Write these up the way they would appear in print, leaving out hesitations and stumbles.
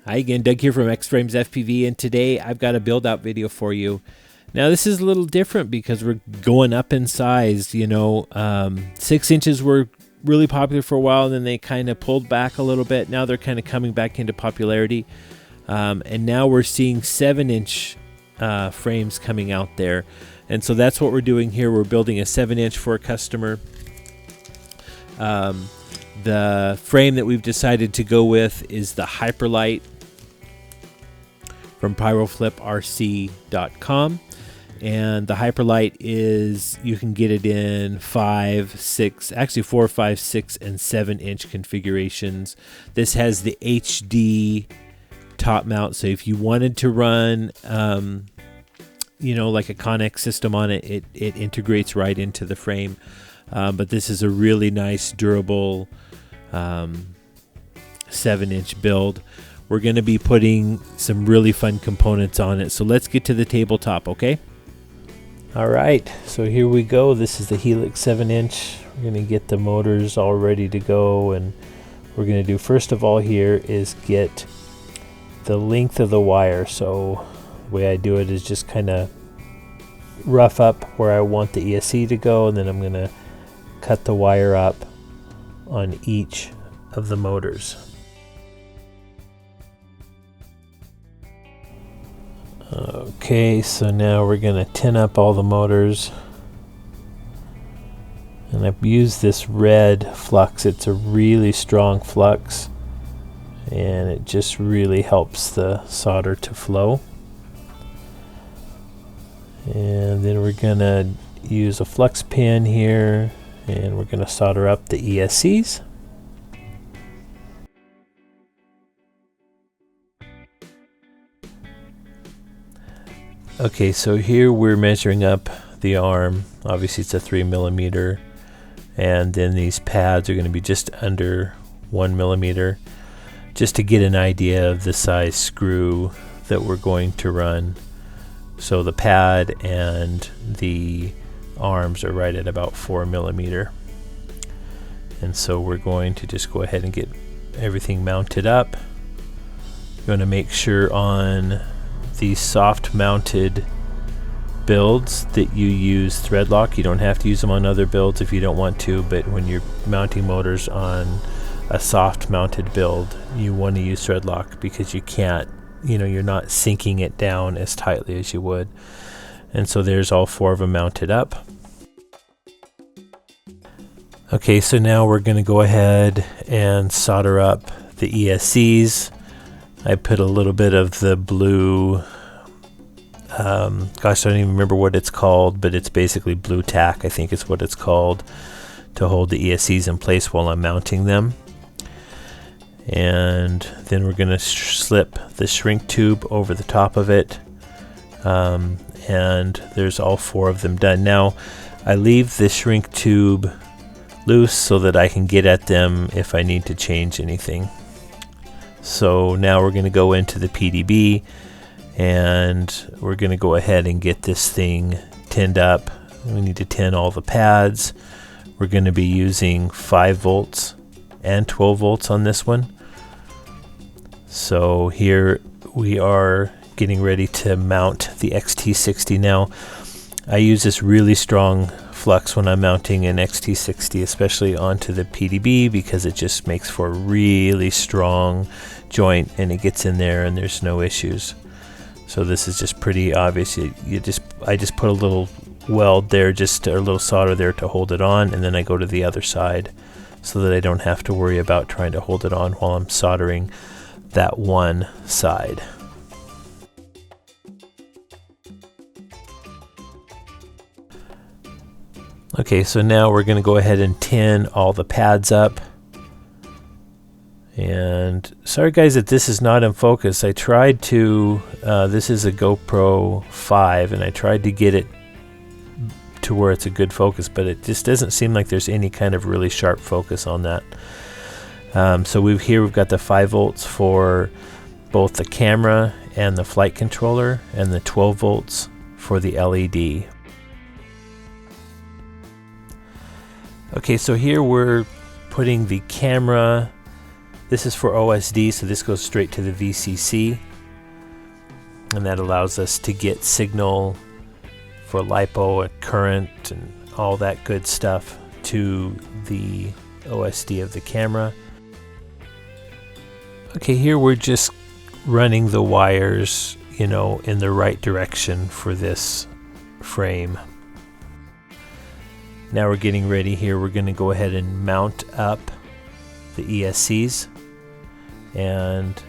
Hi again, Doug here from X-Frames FPV, and today I've got a build out video for you. Now this is a little different because we're going up in size. 6 inches were really popular for a while, and then they kind of pulled back a little bit. Now they're kind of coming back into popularity, and now we're seeing 7-inch frames coming out there. And so that's what we're doing here. We're building a 7-inch for a customer. The frame that we've decided to go with is the Hyperlite from pyrofliprc.com, and the Hyperlite is, you can get it in 5, 6, actually 4, 5, 6, and 7-inch configurations. This has the HD top mount, so if you wanted to run like a Connex system on it, it integrates right into the frame. But this is a really nice, durable 7-inch build. We're going to be putting some really fun components on it. So let's get to the tabletop, okay? All right, so here we go. This is the Helix 7-inch. We're going to get the motors all ready to go. And we're going to do, first of all here, is get the length of the wire. So the way I do it is just kind of rough up where I want the ESC to go, and then I'm going to cut the wire up on each of the motors. Okay, so now we're going to tin up all the motors, and I've used this red flux. It's a really strong flux, and it just really helps the solder to flow. And then we're going to use a flux pin here, and we're going to solder up the ESCs. Okay, so here we're measuring up the arm. Obviously it's a 3mm, and then these pads are going to be just under 1mm, just to get an idea of the size screw that we're going to run. So the pad and the arms are right at about 4mm. And so we're going to just go ahead and get everything mounted up. You're going to make sure on these soft mounted builds that you use thread lock. You don't have to use them on other builds if you don't want to, but when you're mounting motors on a soft mounted build, you want to use thread lock because you can't, you're not sinking it down as tightly as you would. And so there's all 4 of them mounted up. Okay, so now we're going to go ahead and solder up the ESCs. I put a little bit of the blue, gosh, I don't even remember what it's called, but it's basically blue tack, I think is what it's called, to hold the ESCs in place while I'm mounting them. And then we're going to slip the shrink tube over the top of it, and there's all 4 of them done. Now, I leave the shrink tube loose so that I can get at them if I need to change anything. So now we're going to go into the PDB, and we're going to go ahead and get this thing tinned up. We need to tin all the pads. We're going to be using 5 volts and 12 volts on this one. So here we are getting ready to mount the XT60. Now, I use this really strong flux when I'm mounting an XT60, especially onto the PDB, because it just makes for a really strong joint, and it gets in there and there's no issues. So this is just pretty obvious. I just put a little weld there, just a little solder there to hold it on, and then I go to the other side so that I don't have to worry about trying to hold it on while I'm soldering that one side. Okay, so now we're going to go ahead and tin all the pads up. And sorry guys that this is not in focus. I tried to, this is a GoPro 5, and I tried to get it to where it's a good focus, but it just doesn't seem like there's any kind of really sharp focus on that. So we've got the 5 volts for both the camera and the flight controller, and the 12 volts for the LED. Okay, so here we're putting the camera This is for OSD, so this goes straight to the VCC, and that allows us to get signal for LiPo and current and all that good stuff to the OSD of the camera. Okay, here we're just running the wires, you know, in the right direction for this frame. Now we're getting ready here. We're going to go ahead and mount up the ESCs, and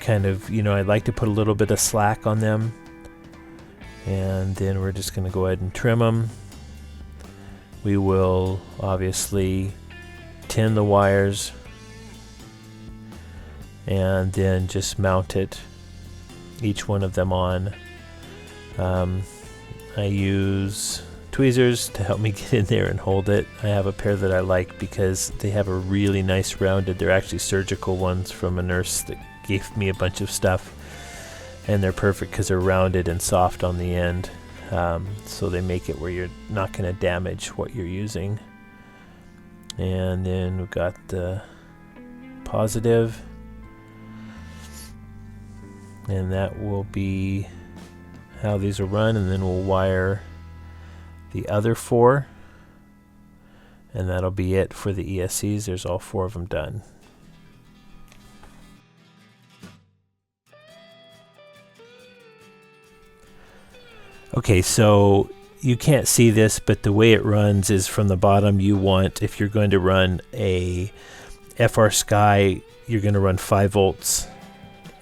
kind of, you know, I'd like to put a little bit of slack on them, and then we're just going to go ahead and trim them. We will obviously tin the wires and then just mount it, each one of them on. I use tweezers to help me get in there and hold it. I have a pair that I like because they have a really nice rounded, they're actually surgical ones from a nurse that gave me a bunch of stuff, and they're perfect because they're rounded and soft on the end, so they make it where you're not going to damage what you're using. And then we've got the positive, and that will be how these will run, and then we'll wire the other 4, and that'll be it for the ESCs. There's all 4 of them done. Okay, so you can't see this, but the way it runs is from the bottom. You want, if you're going to run a FRSky, you're going to run 5 volts,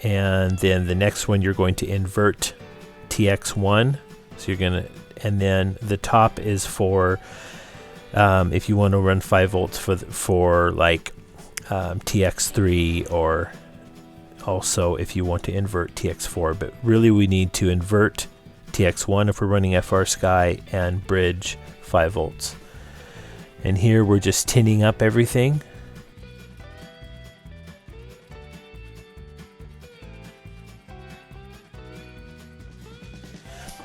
and then the next one you're going to invert TX1, so you're going to, and then the top is for if you want to run 5 volts for like TX3, or also if you want to invert TX4. But really we need to invert TX1 if we're running FRSky and bridge 5 volts. And here we're just tinning up everything.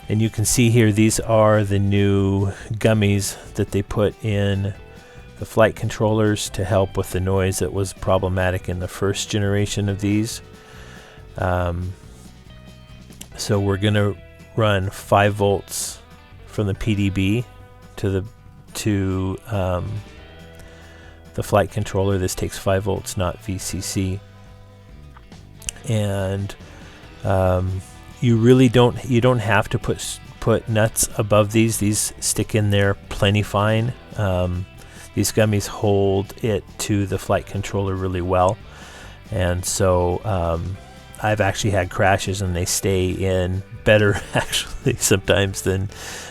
And you can see here, these are the new gummies that they put in the flight controllers to help with the noise that was problematic in the first generation of these. So we're going to run 5 volts from the PDB to the flight controller. This takes 5 volts, not VCC. And you really don't have to put nuts above these. These stick in there plenty fine. These gummies hold it to the flight controller really well, and so I've actually had crashes and they stay in better actually sometimes than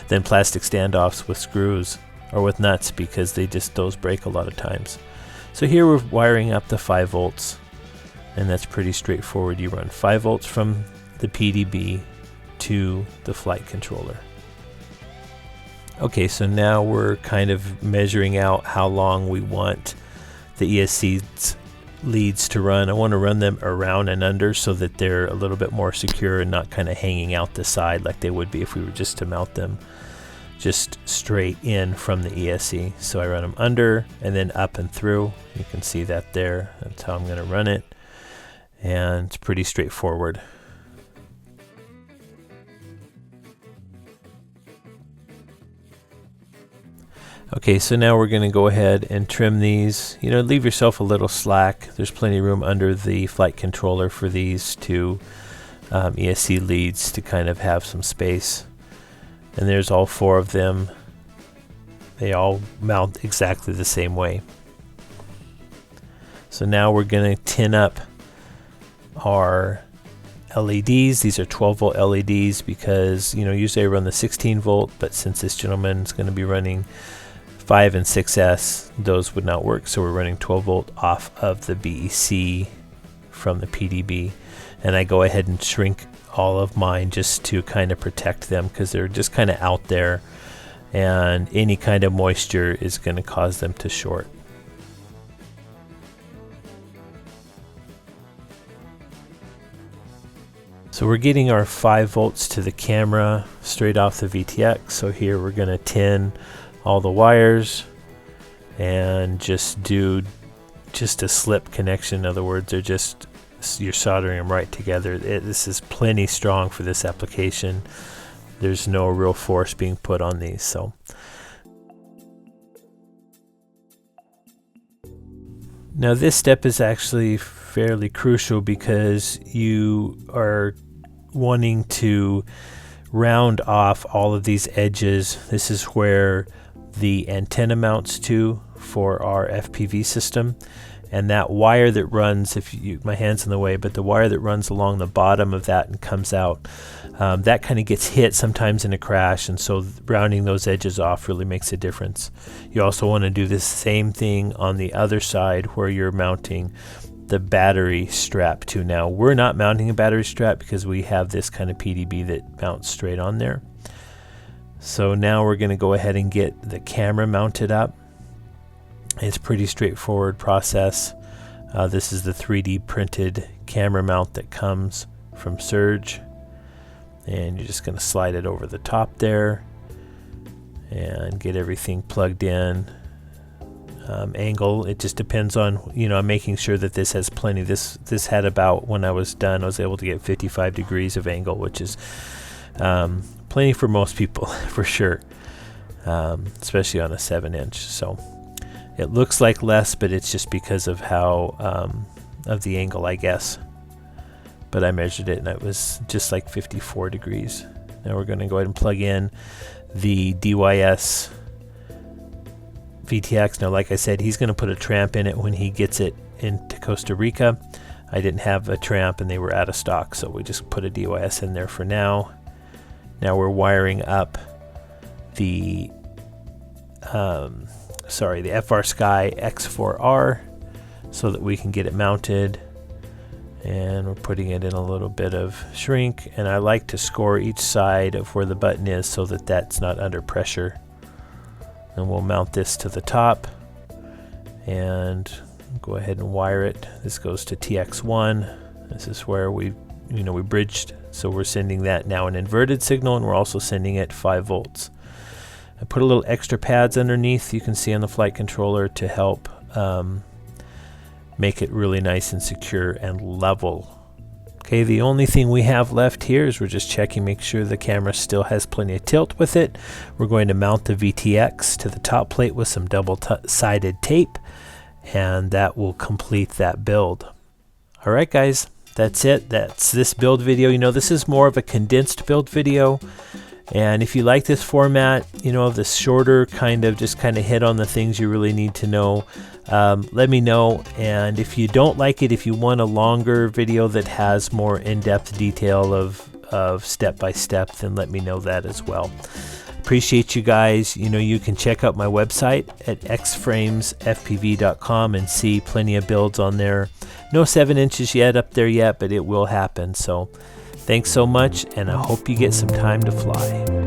plastic standoffs with screws or with nuts, because those break a lot of times. So here we're wiring up the 5 volts, and that's pretty straightforward. You run 5 volts from the PDB to the flight controller. Okay, so now we're kind of measuring out how long we want the ESC leads to run. I want to run them around and under so that they're a little bit more secure and not kind of hanging out the side like they would be if we were just to mount them just straight in from the ESC. So I run them under and then up and through. You can see that there. That's how I'm going to run it, and it's pretty straightforward. Okay, so now we're going to go ahead and trim these. You know, leave yourself a little slack. There's plenty of room under the flight controller for these two ESC leads to kind of have some space. And there's all 4 of them. They all mount exactly the same way. So now we're going to tin up our LEDs. These are 12 volt LEDs because, you know, usually I run the 16 volt, but since this gentleman is going to be running 5 and 6S, those would not work, so we're running 12 volt off of the BEC from the PDB, and I go ahead and shrink all of mine just to kind of protect them because they're just kind of out there, and any kind of moisture is going to cause them to short. So we're getting our 5 volts to the camera straight off the VTX. So here we're going to tin all the wires and just do just a slip connection. In other words, they're just, you're soldering them right together. This is plenty strong for this application. There's no real force being put on these. So now this step is actually fairly crucial because you are wanting to round off all of these edges. This is where the antenna mounts to for our FPV system, and that wire that runs, my hand's in the way, but the wire that runs along the bottom of that and comes out, that kind of gets hit sometimes in a crash, and so rounding those edges off really makes a difference. You also want to do the same thing on the other side where you're mounting the battery strap to. Now we're not mounting a battery strap because we have this kind of PDB that mounts straight on there. So now we're going to go ahead and get the camera mounted up. It's a pretty straightforward process. This is the 3D printed camera mount that comes from Surge, and you're just going to slide it over the top there and get everything plugged in. Angle, it just depends on, I'm making sure that this has plenty. This had about, when I was done, I was able to get 55 degrees of angle, which is plenty for most people for sure, especially on a 7-inch. So it looks like less, but it's just because of how of the angle, I guess. But I measured it and it was just like 54 degrees. Now we're going to go ahead and plug in the DYS VTX. Now, like I said, he's going to put a tramp in it when he gets it into Costa Rica. I didn't have a tramp and they were out of stock, so we just put a DYS in there for now. Now we're wiring up the FRSky X4R so that we can get it mounted, and we're putting it in a little bit of shrink, and I like to score each side of where the button is so that that's not under pressure. And we'll mount this to the top and go ahead and wire it. This goes to TX1. This is where we bridged, so we're sending that now an inverted signal, and we're also sending it 5 volts. I put a little extra pads underneath, you can see on the flight controller, to help make it really nice and secure and level. Okay, the only thing we have left here is we're just checking, make sure the camera still has plenty of tilt with it. We're going to mount the VTX to the top plate with some double-sided tape, and that will complete that build. All right, guys, that's it. That's this build video. This is more of a condensed build video. And if you like this format, this shorter just kind of hit on the things you really need to know, let me know. And if you don't like it, if you want a longer video that has more in-depth detail of step by step, then let me know that as well. Appreciate you guys. You can check out my website at xframesfpv.com and see plenty of builds on there. No 7 inches yet up there yet, but it will happen. So thanks so much, and I hope you get some time to fly.